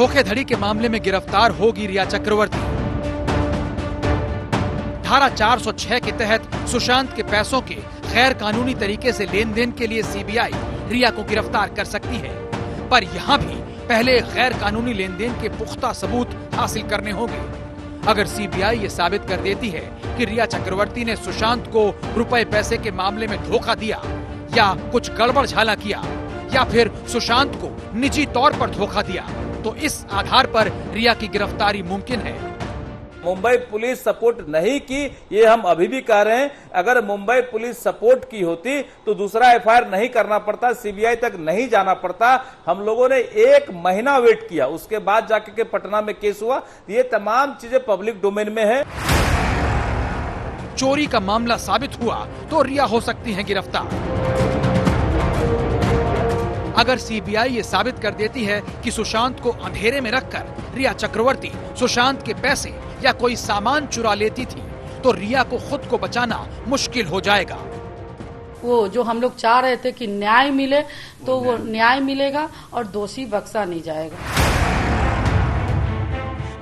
धोखेधड़ी के मामले में गिरफ्तार होगी रिया चक्रवर्ती। धारा 406 के तहत सुशांत के पैसों के गैर कानूनी तरीके से लेन देन के लिए सीबीआई रिया को गिरफ्तार कर सकती है, पर यहाँ भी पहले गैर कानूनी लेन देन के पुख्ता सबूत हासिल करने होंगे। अगर सीबीआई ये साबित कर देती है कि रिया चक्रवर्ती ने सुशांत को रुपए पैसे के मामले में धोखा दिया या कुछ गड़बड़ झाला किया या फिर सुशांत को निजी तौर पर धोखा दिया, तो इस आधार पर रिया की गिरफ्तारी मुमकिन है। मुंबई पुलिस सपोर्ट नहीं की, ये हम अभी भी कह रहे हैं। अगर मुंबई पुलिस सपोर्ट की होती तो दूसरा एफआईआर नहीं करना पड़ता, सीबीआई तक नहीं जाना पड़ता। हम लोगों ने 1 महीना वेट किया, उसके बाद जाके के पटना में केस हुआ। ये तमाम चीजें पब्लिक डोमेन में है। चोरी का मामला साबित हुआ तो रिया हो सकती है गिरफ्तार। अगर सीबीआई ये साबित कर देती है कि सुशांत को अंधेरे में रखकर रिया चक्रवर्ती सुशांत के पैसे या कोई सामान चुरा लेती थी, तो रिया को खुद को बचाना मुश्किल हो जाएगा। वो जो हम लोग चाह रहे थे कि न्याय मिले, तो वो न्याय मिलेगा और दोषी बख्शा नहीं जाएगा।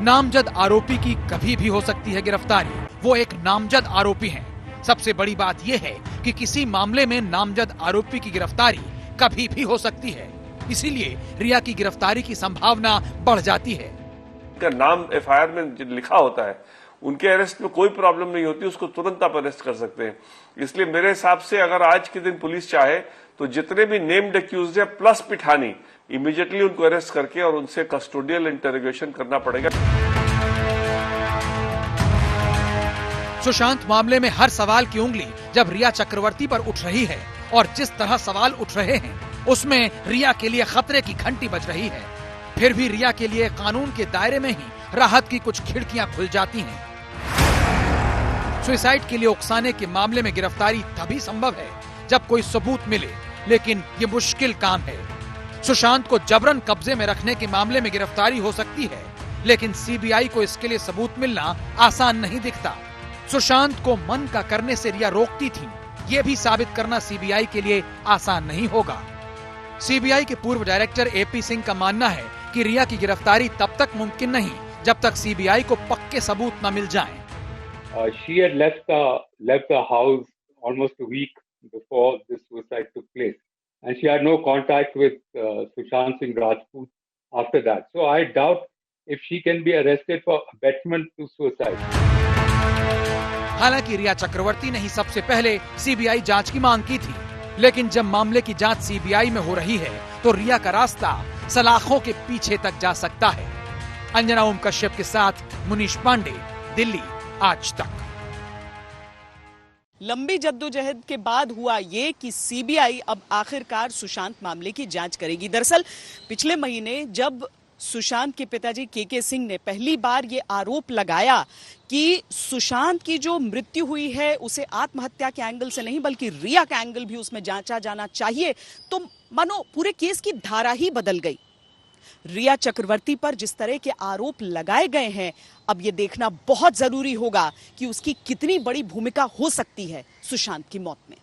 नामजद आरोपी की कभी भी हो सकती है गिरफ्तारी। वो एक नामजद आरोपी हैं। सबसे बड़ी बात यह है कि किसी मामले में नामजद आरोपी की गिरफ्तारी कभी भी हो सकती है, इसीलिए रिया की गिरफ्तारी की संभावना बढ़ जाती है। का नाम एफआईआर में लिखा होता है, उनके अरेस्ट में कोई प्रॉब्लम नहीं होती, उसको तुरंत आप अरेस्ट कर सकते हैं। इसलिए मेरे हिसाब से अगर आज के दिन पुलिस चाहे तो जितने भी नेम्ड एक्यूज्ड है प्लस पिठानी, इमीडिएटली उनको अरेस्ट करके और उनसे कस्टोडियल इंटरोगेशन करना पड़ेगा। सुशांत मामले में हर सवाल की उंगली जब रिया चक्रवर्ती पर उठ रही है और जिस तरह सवाल उठ रहे हैं उसमें रिया के लिए खतरे की घंटी बज रही है, फिर भी रिया के लिए कानून के दायरे में ही राहत की कुछ खिड़कियां खुल जाती हैं। सुसाइड के लिए उकसाने के मामले में गिरफ्तारी तभी संभव है जब कोई सबूत मिले, लेकिन ये मुश्किल काम है। सुशांत को जबरन कब्जे में रखने के मामले में गिरफ्तारी हो सकती है, लेकिन सीबीआई को इसके लिए सबूत मिलना आसान नहीं दिखता। सुशांत को मन का करने से रिया रोकती थी, ये भी साबित करना सीबीआई के लिए आसान नहीं होगा। सीबीआई के पूर्व डायरेक्टर एपी सिंह का मानना है कि रिया की गिरफ्तारी तब तक मुमकिन नहीं जब तक सीबीआई को पक्के सबूत न मिल जाएं। She had left the house almost a week before this suicide took place, and she had no contact with Sushant Singh Rajput after that. So I doubt if she can be arrested for abetment to suicide. हालांकि रिया चक्रवर्ती ने ही सबसे पहले CBI जांच की मांग की थी, लेकिन जब मामले की जांच सीबीआई में हो रही है तो रिया का रास्ता सलाखों के पीछे तक जा सकता है। अंजना ओम कश्यप के साथ मुनीश पांडे, दिल्ली, आज तक। लंबी जद्दोजहद के बाद हुआ ये कि सीबीआई अब आखिरकार सुशांत मामले की जांच करेगी। दरअसल पिछले महीने जब सुशांत के पिताजी के सिंह ने पहली बार ये आरोप लगाया कि सुशांत की जो मृत्यु हुई है उसे आत्महत्या के एंगल से नहीं बल्कि रिया का एंगल भी उसमें जांचा जाना चाहिए, तो मानो पूरे केस की धारा ही बदल गई। रिया चक्रवर्ती पर जिस तरह के आरोप लगाए गए हैं, अब ये देखना बहुत जरूरी होगा कि उसकी कितनी बड़ी भूमिका हो सकती है सुशांत की मौत में।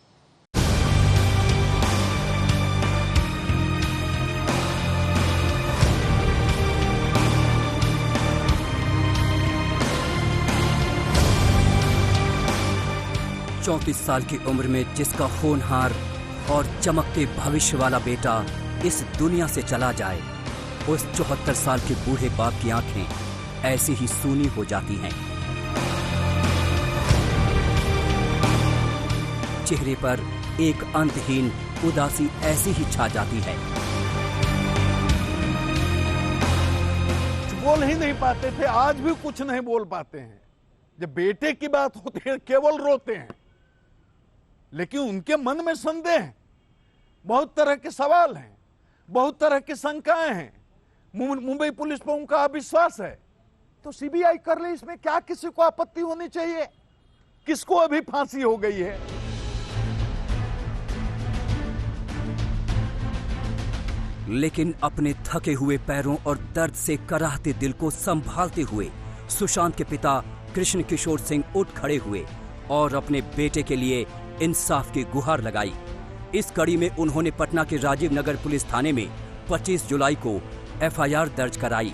चौंतीस साल की उम्र में जिसका होनहार और चमकते भविष्य वाला बेटा इस दुनिया से चला जाए, उस 74 साल के बूढ़े बाप की आंखें ऐसी ही सूनी हो जाती हैं। चेहरे पर एक अंतहीन उदासी ऐसी ही छा जाती है। बोल ही नहीं पाते थे, आज भी कुछ नहीं बोल पाते हैं। जब बेटे की बात होती है केवल रोते हैं, लेकिन उनके मन में संदेह है, बहुत तरह के सवाल हैं, बहुत तरह की शंकाएं हैं। मुंबई पुलिस पर उनका अविश्वास है, तो सीबीआई कर ले, इसमें क्या किसी को आपत्ति होनी चाहिए? किसको अभी फांसी हो गई है? लेकिन अपने थके हुए पैरों और दर्द से कराहते दिल को संभालते हुए सुशांत के पिता कृष्ण किशोर सिंह उठ खड़े हुए और अपने बेटे के लिए इंसाफ की गुहार लगाई। इस कड़ी में उन्होंने पटना के राजीव नगर पुलिस थाने में 25 जुलाई को एफआईआर दर्ज कराई।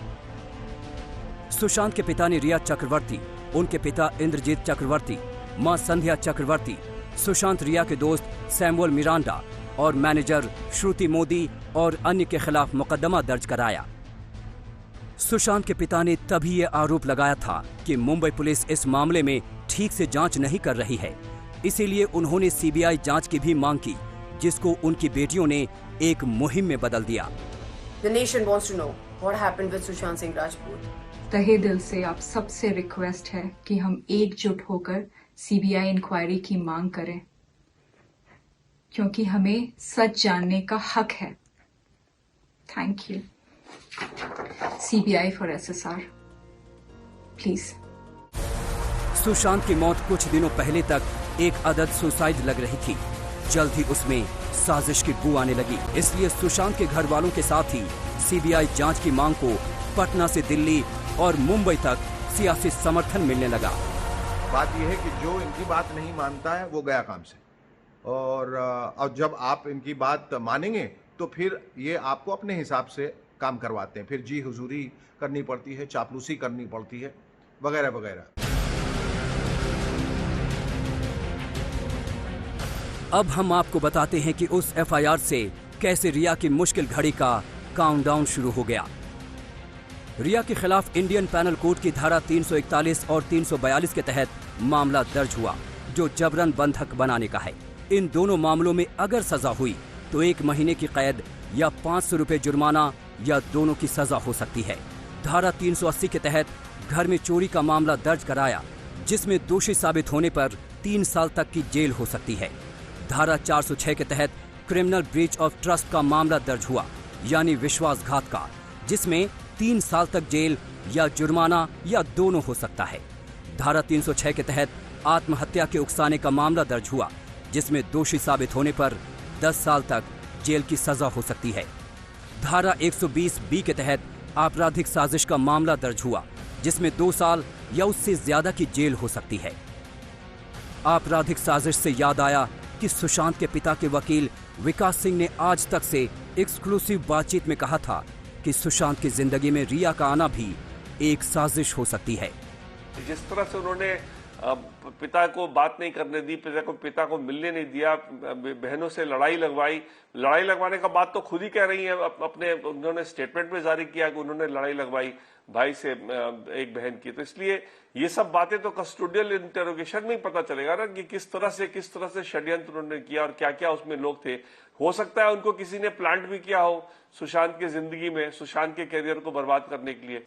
सुशांत के पिता ने रिया चक्रवर्ती, उनके पिता इंद्रजीत चक्रवर्ती, मां संध्या चक्रवर्ती, सुशांत रिया के दोस्त सैमुअल मिरांडा और मैनेजर श्रुति मोदी और अन्य के खिलाफ मुकदमा दर्ज कराया। सुशांत के पिता ने तभी ये आरोप लगाया था कि मुंबई पुलिस इस मामले में ठीक से जांच नहीं कर रही है, इसीलिए उन्होंने सीबीआई जांच की भी मांग की, जिसको उनकी बेटियों ने एक मुहिम में बदल दिया। The nation wants to know what happened with Sushant Singh Rajput. तहे दिल से आप सबसे रिक्वेस्ट है कि हम एकजुट होकर सीबीआई इंक्वायरी की मांग करें, क्योंकि हमें सच जानने का हक है। Thank you. CBI for SSR, please. Sushant की मौत कुछ दिनों पहले तक एक अदद सुसाइड लग रही थी। जल्द ही उसमें साजिश की बू आने लगी, इसलिए सुशांत के घर वालों के साथ ही सीबीआई जांच की मांग को पटना से दिल्ली और मुंबई तक सियासी समर्थन मिलने लगा। बात यह है कि जो इनकी बात नहीं मानता है वो गया काम से, और जब आप इनकी बात मानेंगे तो फिर ये आपको अपने हिसाब से काम करवाते हैं, फिर जी हुजूरी करनी पड़ती है, चापलूसी करनी पड़ती है, वगैरह वगैरह। अब हम आपको बताते हैं कि उस एफआईआर से कैसे रिया की मुश्किल घड़ी का काउंटडाउन शुरू हो गया। रिया के खिलाफ इंडियन पैनल कोड की धारा 341 और 342 के तहत मामला दर्ज हुआ, जो जबरन बंधक बनाने का है। इन दोनों मामलों में अगर सजा हुई तो 1 महीने की कैद या 500 रुपए जुर्माना या दोनों की सजा हो सकती है। धारा 380 के तहत घर में चोरी का मामला दर्ज कराया, जिसमें दोषी साबित होने पर 3 साल तक की जेल हो सकती है। धारा 406 के तहत क्रिमिनल ब्रीच ऑफ ट्रस्ट का मामला दर्ज हुआ, यानी विश्वासघात का, जिसमें 3 साल तक जेल या जुर्माना या दोनों हो सकता है। धारा 306 के तहत आत्महत्या के उकसाने का मामला दर्ज हुआ, जिसमें दोषी साबित होने पर 10 साल तक जेल की सजा हो सकती है। धारा 120B के तहत आपराधिक साजिश का मामला दर्ज हुआ, जिसमें 2 साल या उससे ज्यादा की जेल हो सकती है। आपराधिक साजिश से याद आया कि सुशांत के पिता के वकील विकास सिंह ने आज तक से एक्सक्लूसिव बातचीत में कहा था कि सुशांत की जिंदगी में रिया का आना भी एक साजिश हो सकती है। जिस तरह से उन्होंने पिता को बात नहीं करने दी, पिता को मिलने नहीं दिया, बहनों से लड़ाई लगवाने का बात तो खुद ही कह रही है, अपने उन्होंने स्टेटमेंट में जारी किया कि उन्होंने लड़ाई लगवाई भाई से एक बहन की। तो इसलिए ये सब बातें तो कस्टोडियल इंटरोगेशन में ही पता चलेगा ना कि किस तरह से षड्यंत्र उन्होंने किया और क्या क्या उसमें लोग थे। हो सकता है उनको किसी ने प्लांट भी किया हो सुशांत की जिंदगी में, सुशांत के करियर को बर्बाद करने के लिए।